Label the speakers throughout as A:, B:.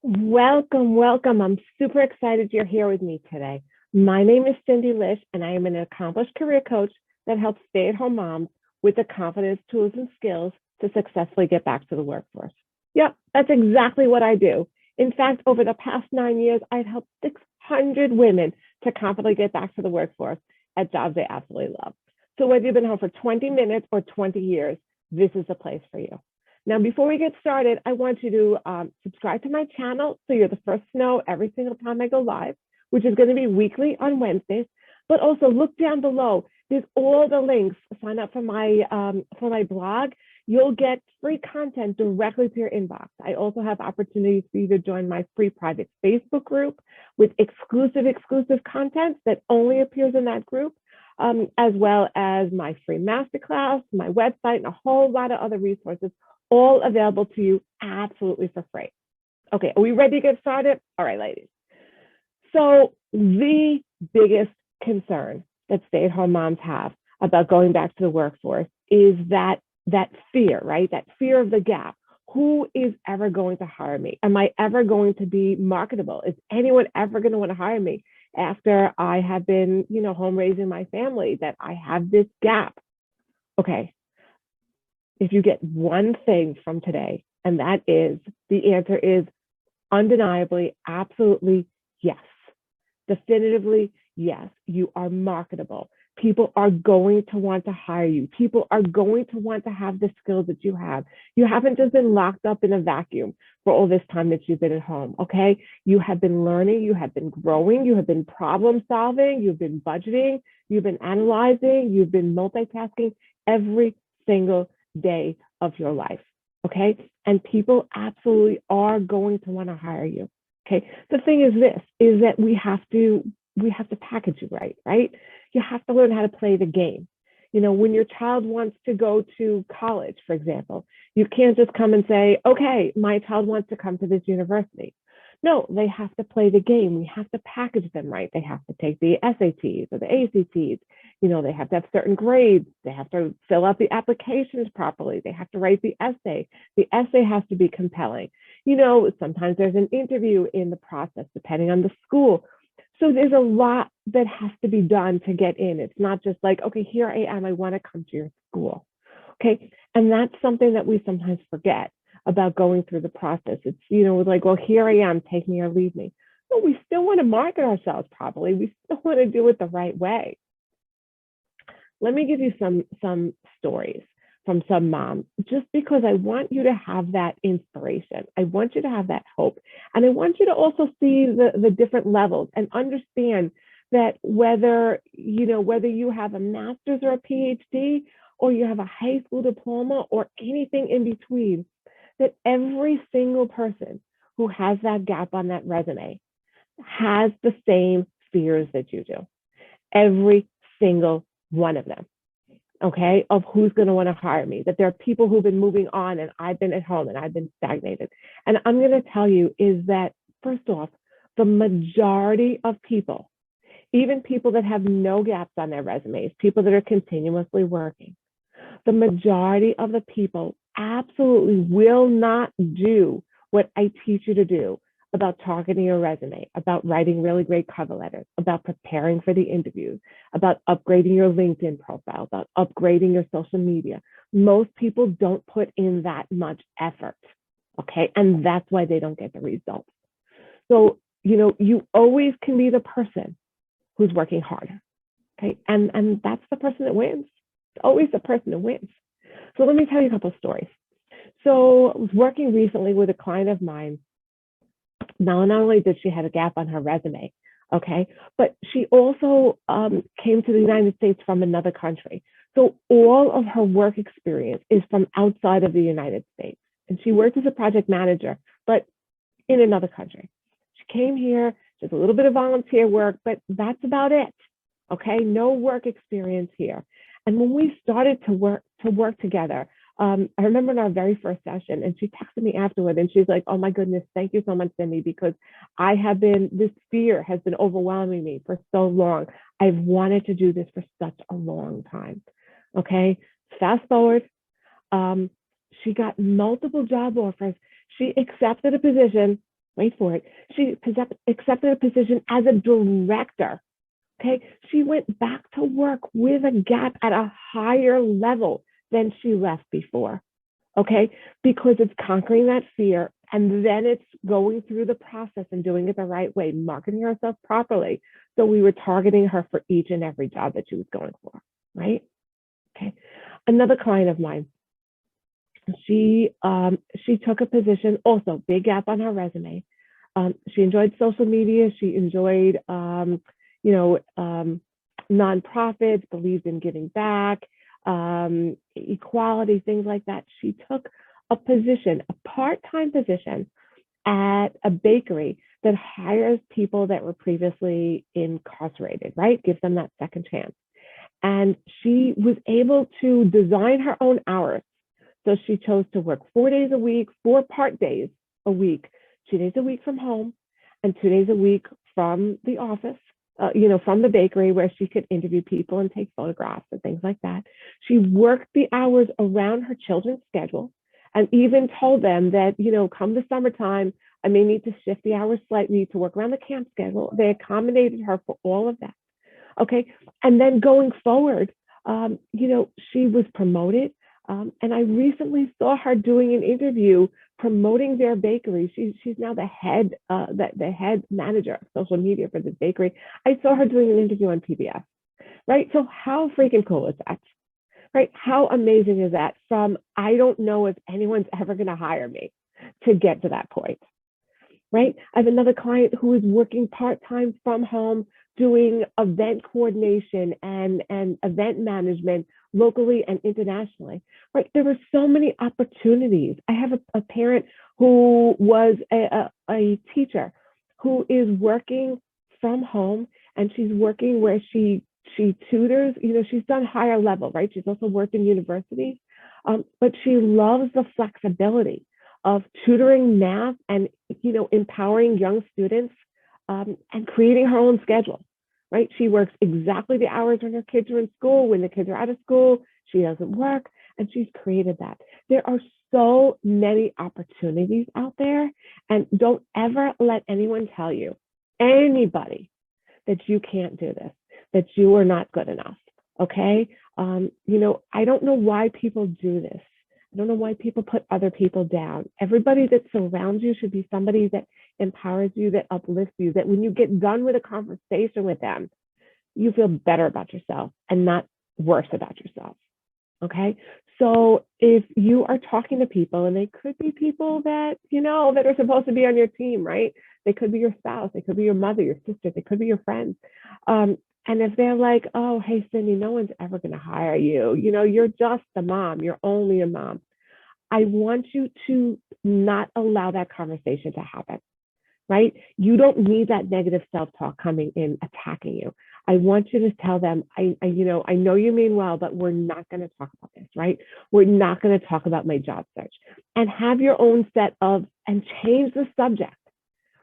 A: Welcome, welcome. I'm super excited you're here with me today. My name is Cindy Lish, and I am an accomplished career coach that helps stay at home moms with the confidence, tools, and skills to successfully get back to the workforce. Yep, that's exactly what I do. In fact, over the past 9 years, I've helped 600 women to confidently get back to the workforce at jobs they absolutely love. So, whether you've been home for 20 minutes or 20 years, this is the place for you. Now, before we get started, I want you to subscribe to my channel so you're the first to know every single time I go live, which is going to be weekly on Wednesdays. But also look down below. There's all the links. Sign up for my blog. You'll get free content directly to your inbox. I also have opportunities for you to join my free private Facebook group with exclusive content that only appears in that group, as well as my free masterclass, my website, and a whole lot of other resources, all available to you absolutely for free. Okay, are we ready to get started? All right, ladies. So the biggest concern that stay-at-home moms have about going back to the workforce is that fear, right? That fear of the gap. Who is ever going to hire me? Am I ever going to be marketable? Is anyone ever going to want to hire me after I have been, home raising my family, that I have this gap? Okay, if you get one thing from today, and that is the answer is undeniably, absolutely yes. Definitively, yes, you are marketable. People are going to want to hire you. People are going to want to have the skills that you have. You haven't just been locked up in a vacuum for all this time that you've been at home, okay? You have been learning, you have been growing, you have been problem solving, you've been budgeting, you've been analyzing, you've been multitasking every single day of your life, okay? And people absolutely are going to want to hire you, okay? The thing is this, is that we have to package you right? You have to learn how to play the game. When your child wants to go to college, for example, you can't just come and say, okay, my child wants to come to this university. No, they have to play the game. We have to package them right. They have to take the SATs or the ACTs. They have to have certain grades. They have to fill out the applications properly. They have to write the essay. The essay has to be compelling. Sometimes there's an interview in the process, depending on the school. So there's a lot that has to be done to get in. It's not just like, okay, here I am, I want to come to your school. Okay. And that's something that we sometimes forget about going through the process. It's, like, well, here I am, take me or leave me. But we still want to market ourselves properly. We still want to do it the right way. Let me give you some stories from some moms, just because I want you to have that inspiration. I want you to have that hope. And I want you to also see the different levels and understand that whether you have a master's or a PhD, or you have a high school diploma or anything in between, that every single person who has that gap on that resume has the same fears that you do. Every single one of them, okay, of who's going to want to hire me, that there are people who've been moving on and I've been at home and I've been stagnated. And I'm going to tell you is that, first off, the majority of people, even people that have no gaps on their resumes, people that are continuously working, the majority of the people absolutely will not do what I teach you to do about targeting your resume, about writing really great cover letters, about preparing for the interviews, about upgrading your LinkedIn profile, about upgrading your social media. Most people don't put in that much effort, okay? And that's why they don't get the results. So, you always can be the person who's working harder, okay? And that's the person that wins. It's always the person who wins. So let me tell you a couple of stories. So I was working recently with a client of mine. Now, not only did she have a gap on her resume, okay, but she also came to the United States from another country. So all of her work experience is from outside of the United States. And she worked as a project manager, but in another country. She came here, just a little bit of volunteer work, but that's about it. Okay, no work experience here. And when we started to work together, I remember in our very first session, and she texted me afterward, and she's like, "Oh my goodness, thank you so much, Cindy, because this fear has been overwhelming me for so long. I've wanted to do this for such a long time." Okay, fast forward, she got multiple job offers. She accepted a position wait for it, she accepted a position as a director. Okay, she went back to work with a gap at a higher level than she left before. Okay, because it's conquering that fear, and then it's going through the process and doing it the right way, marketing herself properly. So we were targeting her for each and every job that she was going for, right? Okay. Another client of mine, she took a position, also big gap on her resume. She enjoyed social media. She enjoyed, you know, nonprofits, believed in giving back, equality, things like that. She took a position, a part-time position at a bakery that hires people that were previously incarcerated, right? Gives them that second chance. And she was able to design her own hours. So she chose to work 4 days a week, 4 part days a week, 2 days a week from home, and 2 days a week from the office, from the bakery where she could interview people and take photographs and things like that. She worked the hours around her children's schedule and even told them that, come the summertime, I may need to shift the hours slightly to work around the camp schedule. They accommodated her for all of that. Okay. And then going forward, she was promoted. And I recently saw her doing an interview promoting their bakery. She's now the head manager of social media for this bakery. I saw her doing an interview on PBS, right? So how freaking cool is that, right? How amazing is that? From I don't know if anyone's ever going to hire me to get to that point, right? I have another client who is working part-time from home, doing event coordination and event management locally and internationally, right? There were so many opportunities. I have a parent who was a teacher who is working from home, and she's working where she tutors. She's done higher level, right? She's also worked in universities, but she loves the flexibility of tutoring math and, empowering young students, and creating her own schedule, right? She works exactly the hours when her kids are in school. When the kids are out of school, she doesn't work, and she's created that. There are so many opportunities out there, and don't ever let anyone tell you, anybody, that you can't do this, that you are not good enough, okay? I don't know why people do this. I don't know why people put other people down. Everybody that surrounds you should be somebody that empowers you, that uplifts you, that when you get done with a conversation with them, you feel better about yourself and not worse about yourself. Okay. So if you are talking to people, and they could be people that, that are supposed to be on your team, right? They could be your spouse, they could be your mother, your sister, they could be your friends. And if they're like, oh, hey, Cindy, no one's ever going to hire you. You're just a mom. You're only a mom. I want you to not allow that conversation to happen, right? You don't need that negative self-talk coming in, attacking you. I want you to tell them, I know you mean well, but we're not going to talk about this, right? We're not going to talk about my job search. And have your own set of, and change the subject,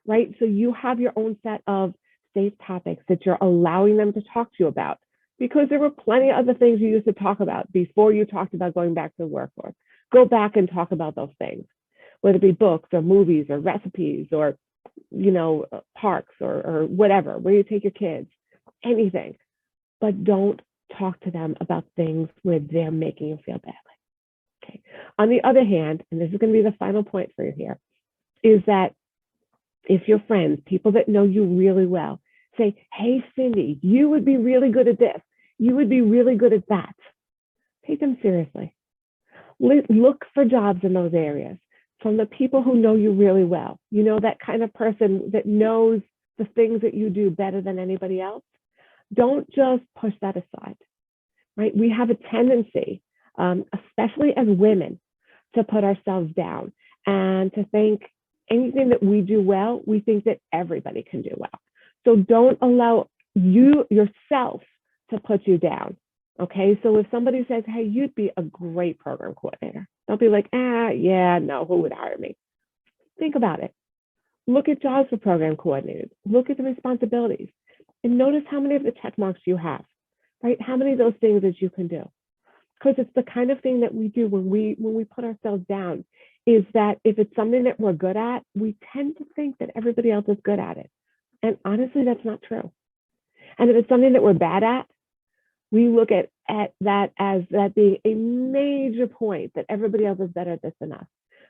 A: right? So you have your own set of safe topics that you're allowing them to talk to you about, because there were plenty of other things you used to talk about before you talked about going back to the workforce. Go back and talk about those things, whether it be books or movies or recipes or, parks or whatever, where you take your kids, anything. But don't talk to them about things where they're making you feel badly. Okay. On the other hand, and this is going to be the final point for you here, is that if your friends, people that know you really well, say, hey, Cindy, you would be really good at this. You would be really good at that. Take them seriously. Look for jobs in those areas from the people who know you really well. That kind of person that knows the things that you do better than anybody else. Don't just push that aside, right? We have a tendency, especially as women, to put ourselves down and to think anything that we do well, we think that everybody can do well. So don't allow yourself to put you down. Okay, so if somebody says, hey, you'd be a great program coordinator, don't be like, yeah, no, who would hire me? Think about it. Look at jobs for program coordinators. Look at the responsibilities and notice how many of the check marks you have, right? How many of those things that you can do? Because it's the kind of thing that we do when we put ourselves down. is that if it's something that we're good at, we tend to think that everybody else is good at it. And honestly, that's not true. And if it's something that we're bad at, we look at that as that being a major point that everybody else is better at this than us.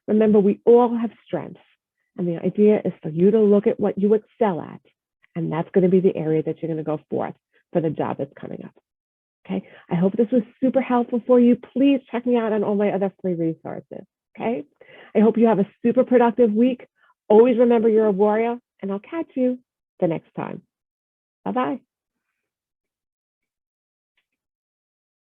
A: Remember, we all have strengths. And the idea is for you to look at what you excel at. And that's going to be the area that you're going to go forth for the job that's coming up. Okay. I hope this was super helpful for you. Please check me out on all my other free resources. Okay. I hope you have a super productive week. Always remember you're a warrior, and I'll catch you the next time. Bye-bye.